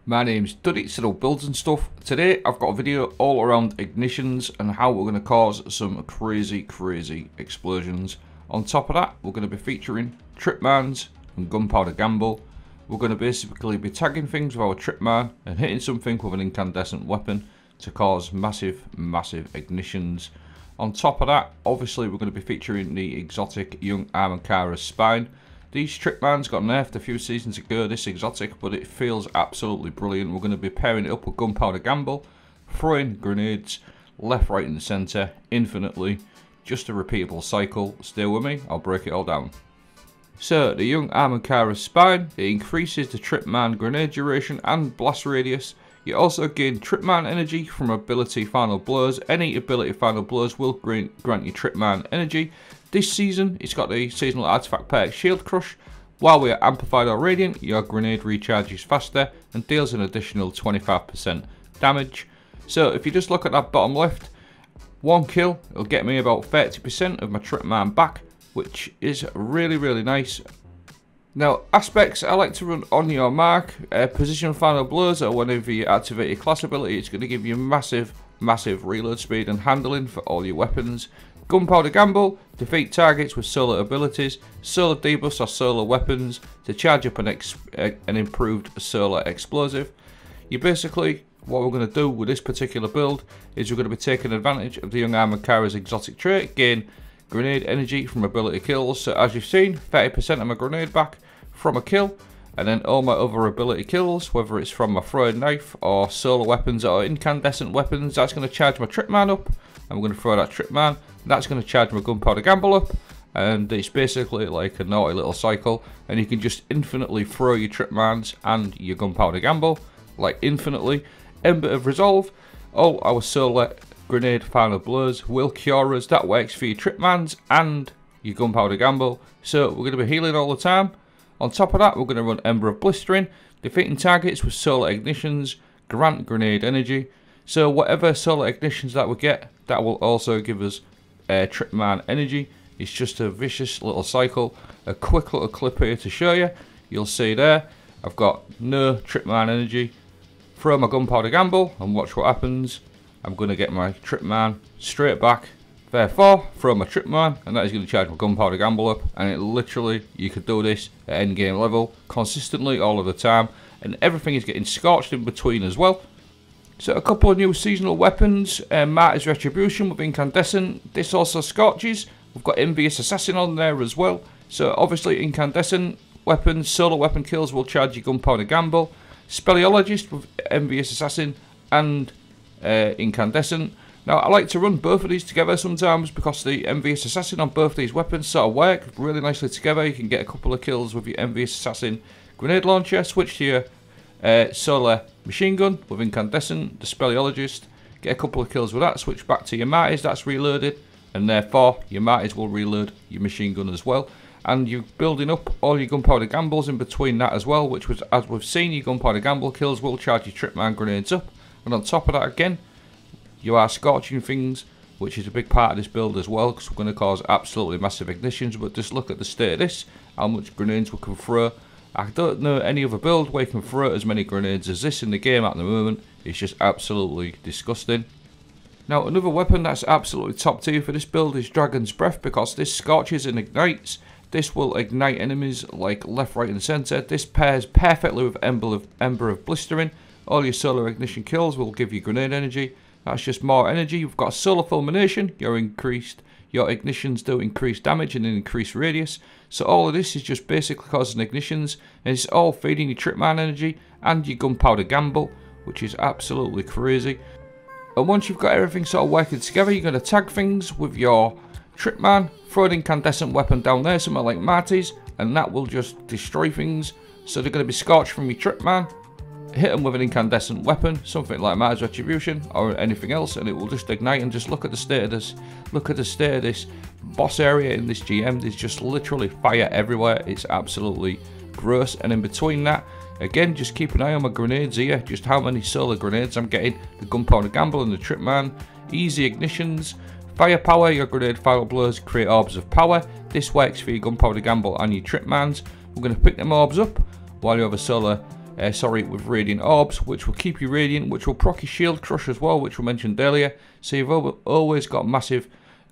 My name's Duddy, Siddle Builds and Stuff. Today I've got a video all around ignitions and how we're going to cause some crazy explosions. On top of that, we're going to be featuring Tripmines and gunpowder gamble. We're going to basically be tagging things with our Tripmine and hitting something with an incandescent weapon to cause massive ignitions. On top of that, obviously we're going to be featuring the exotic young Ahamkara spine. These Tripmines got nerfed a few seasons ago, this exotic, but it feels absolutely brilliant. We're going to be pairing it up with gunpowder gamble, throwing grenades left, right and centre, infinitely. Just a repeatable cycle. Stay with me, I'll break it all down. So, the young Ahamkara spine, it increases the Tripmine grenade duration and blast radius. You also gain Tripmine energy from ability final blows. Any ability final blows will grant you Tripmine energy. This season, it's got the seasonal artifact perk Shield Crush. While we are amplified or radiant, your grenade recharges faster and deals an additional 25% damage. So if you just look at that bottom left, one kill, it'll get me about 30% of my Tripmine back, which is really nice. Now, aspects I like to run on your mark. Position final blows, or whenever you activate your class ability, it's going to give you massive reload speed and handling for all your weapons. Gunpowder gamble, defeat targets with solar abilities, solar debuffs or solar weapons to charge up an improved solar explosive. You basically, what we're going to do with this particular build is we're going to be taking advantage of the young Ahamkara's exotic trait, gain grenade energy from ability kills. So as you've seen, 30% of my grenade back from a kill, and then all my other ability kills, whether it's from my throwing knife or solar weapons or incandescent weapons, that's going to charge my Tripmine up. I'm going to throw that Tripmine, that's going to charge my gunpowder gamble up, and it's basically like a naughty little cycle, and you can just infinitely throw your Tripmines and your gunpowder gamble, like infinitely. Ember of resolve, all our solar grenade final blows will cure us. That works for your Tripmines and your gunpowder gamble, so we're going to be healing all the time. On top of that, we're going to run Ember of blistering, defeating targets with solar ignitions, grant grenade energy. So whatever solar ignitions that we get, that will also give us Tripmine energy. It's just a vicious little cycle. A quick little clip here to show you. You'll see there, I've got no Tripmine energy. Throw my gunpowder gamble and watch what happens. I'm going to get my Tripmine straight back. Therefore, throw my Tripmine, and that is going to charge my gunpowder gamble up. And it literally, you could do this at end game level consistently all of the time, and everything is getting scorched in between as well. So a couple of new seasonal weapons, Martyr's retribution with incandescent. This also scorches. We've got envious assassin on there as well. So obviously incandescent weapons, solar weapon kills will charge your gunpowder gamble. Speleologist with envious assassin and incandescent. Now I like to run both of these together sometimes because the envious assassin on both these weapons sort of work really nicely together. You can get a couple of kills with your envious assassin grenade launcher, switch to your solar machine gun with incandescent, the speleologist, get a couple of kills with that, switch back to your Martyrs, that's reloaded, and therefore your Martyrs will reload your machine gun as well. And you're building up all your gunpowder gambles in between that as well, which was, as we've seen, your gunpowder gamble kills will charge your Tripmine grenades up. And on top of that again, you are scorching things, which is a big part of this build as well, because we're going to cause absolutely massive ignitions. But just look at the state of this, how much grenades we can throw. I don't know any other build where you can throw as many grenades as this in the game at the moment. It's just absolutely disgusting. Now another weapon that's absolutely top tier for this build is Dragon's Breath, because this scorches and ignites. This will ignite enemies like left, right and centre. This pairs perfectly with Ember of blistering. All your solar ignition kills will give you grenade energy. That's just more energy. You've got solar fulmination, your ignitions do increase damage and an increased radius. So all of this is just basically causing ignitions, and it's all feeding your Tripmine energy and your gunpowder gamble, which is absolutely crazy. And once you've got everything sort of working together, you're going to tag things with your Tripmine, throw an incandescent weapon down there, something like Martyrs, and that will just destroy things. So they're going to be scorched from your Tripmine. Hit them with an incandescent weapon, something like Martyr's retribution or anything else, and it will just ignite. And just look at the state of this. Look at the state of this boss area in this GM. There's just literally fire everywhere. It's absolutely gross. And in between that, again, just keep an eye on my grenades here. Just how many solar grenades I'm getting. The gunpowder gamble and the Tripmine. Easy ignitions. Firepower, your grenade final blows create orbs of power. This works for your gunpowder gamble and your Tripmines. We're going to pick them orbs up while you have a solar with radiant orbs, which will keep you radiant, which will proc your shield crush as well, which we mentioned earlier. So you've always got massive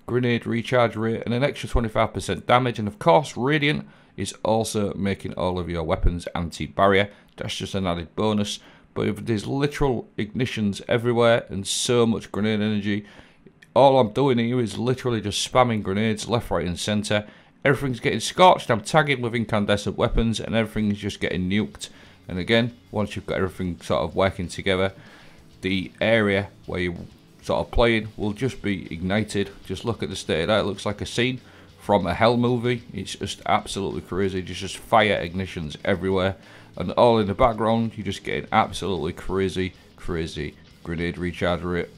grenade recharge rate and an extra 25% damage, and of course radiant is also making all of your weapons anti-barrier. That's just an added bonus. But if there's literal ignitions everywhere and so much grenade energy, all I'm doing here is literally just spamming grenades left, right and centre. Everything's getting scorched, I'm tagging with incandescent weapons, and everything's just getting nuked. And again, once you've got everything sort of working together, the area where you're sort of playing will just be ignited. Just look at the state of that, it looks like a scene from a Hell movie. It's just absolutely crazy, just fire ignitions everywhere. And all in the background, you're just getting absolutely crazy grenade recharge rate.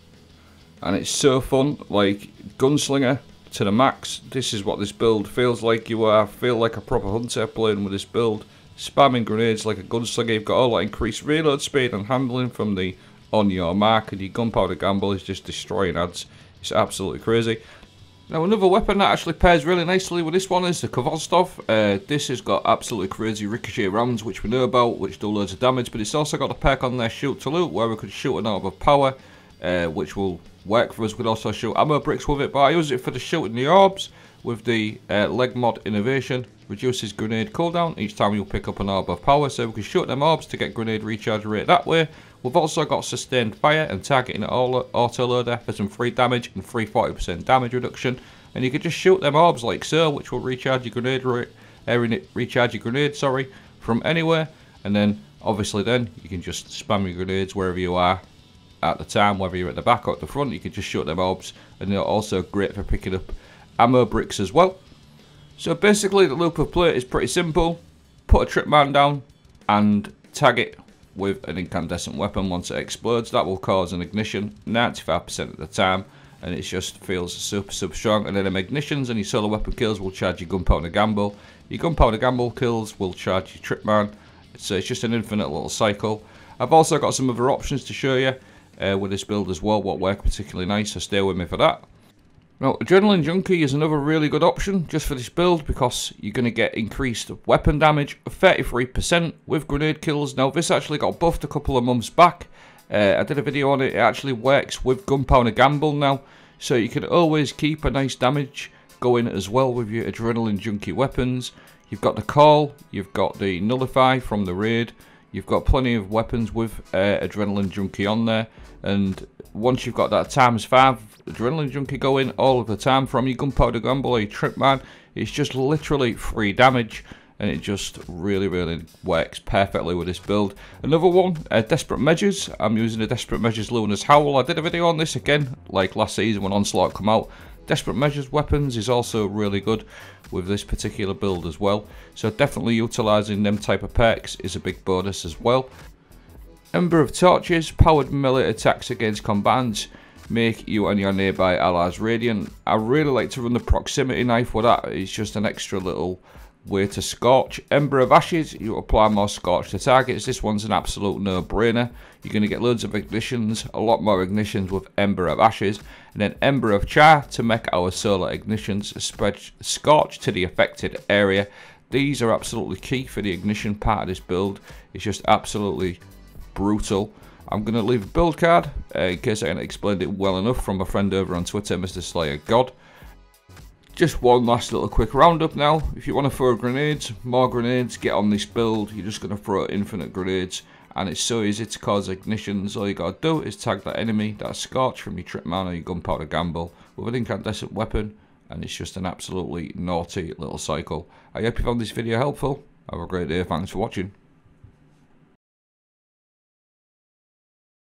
And it's so fun, like gunslinger to the max. This is what this build feels like. You feel like a proper hunter playing with this build. Spamming grenades like a gunslinger. You've got all that increased reload speed and handling from the on your mark, and your gunpowder gamble is just destroying ads. It's absolutely crazy. Now another weapon that actually pairs really nicely with this one is the Kavostov. This has got absolutely crazy ricochet rounds, which we know about, which do loads of damage, but it's also got a perk on there, shoot to loot, where we could shoot an orb of power, which will work for us. We could also shoot ammo bricks with it, but I use it for the shooting the orbs with the leg mod innovation. Reduces grenade cooldown each time you'll pick up an orb of power, so we can shoot them orbs to get grenade recharge rate that way. We've also got sustained fire and targeting autoloader for some free damage and free 40% damage reduction, and you can just shoot them orbs like so, which will recharge your grenade from anywhere. And then obviously then you can just spam your grenades wherever you are at the time, whether you're at the back or at the front. You can just shoot them orbs, and they're also great for picking up ammo bricks as well. So basically the loop of play is pretty simple. Put a Tripmine down and tag it with an incandescent weapon. Once it explodes, that will cause an ignition 95% of the time, and it just feels super strong. And then them ignitions and your solar weapon kills will charge your gunpowder gamble. Your gunpowder gamble kills will charge your Tripmine. So it's just an infinite little cycle. I've also got some other options to show you with this build as well, what work particularly nice, so stay with me for that. Now, Adrenaline Junkie is another really good option just for this build, because you're going to get increased weapon damage of 33% with grenade kills. Now, this actually got buffed a couple of months back. I did a video on it. It actually works with gunpowder gamble now, so you can always keep a nice damage going as well with your Adrenaline Junkie weapons. You've got the Call, you've got the Nullify from the raid, you've got plenty of weapons with Adrenaline Junkie on there, and once you've got that ×5 Adrenaline Junkie going all of the time from your gunpowder gamble or your Tripmine, it's just literally free damage, and it just really works perfectly with this build. Another one, Desperate Measures. I'm using the Desperate Measures Luna's Howl. I did a video on this again like last season when Onslaught come out. Desperate Measures weapons is also really good with this particular build as well, so definitely utilising them type of perks is a big bonus as well. Ember of Torches, powered melee attacks against combatants make you and your nearby allies radiant. I really like to run the proximity knife with that. It's just an extra little way to scorch. Ember of Ashes, you apply more scorch to targets. This one's an absolute no-brainer. You're going to get loads of ignitions, a lot more ignitions with Ember of Ashes, and then Ember of Char to make our solar ignitions spread scorch to the affected area. These are absolutely key for the ignition part of this build. It's just absolutely brutal. I'm going to leave a build card in case I haven't explained it well enough from a friend over on Twitter, Mr. Slayer God. Just one last little quick roundup now. If you want to throw grenades, more grenades, get on this build. You're just going to throw infinite grenades, and it's so easy to cause ignitions. All you got to do is tag that enemy, that scorch from your Tripmine or your gunpowder gamble with an incandescent weapon, and it's just an absolutely naughty little cycle. I hope you found this video helpful. Have a great day. Thanks for watching.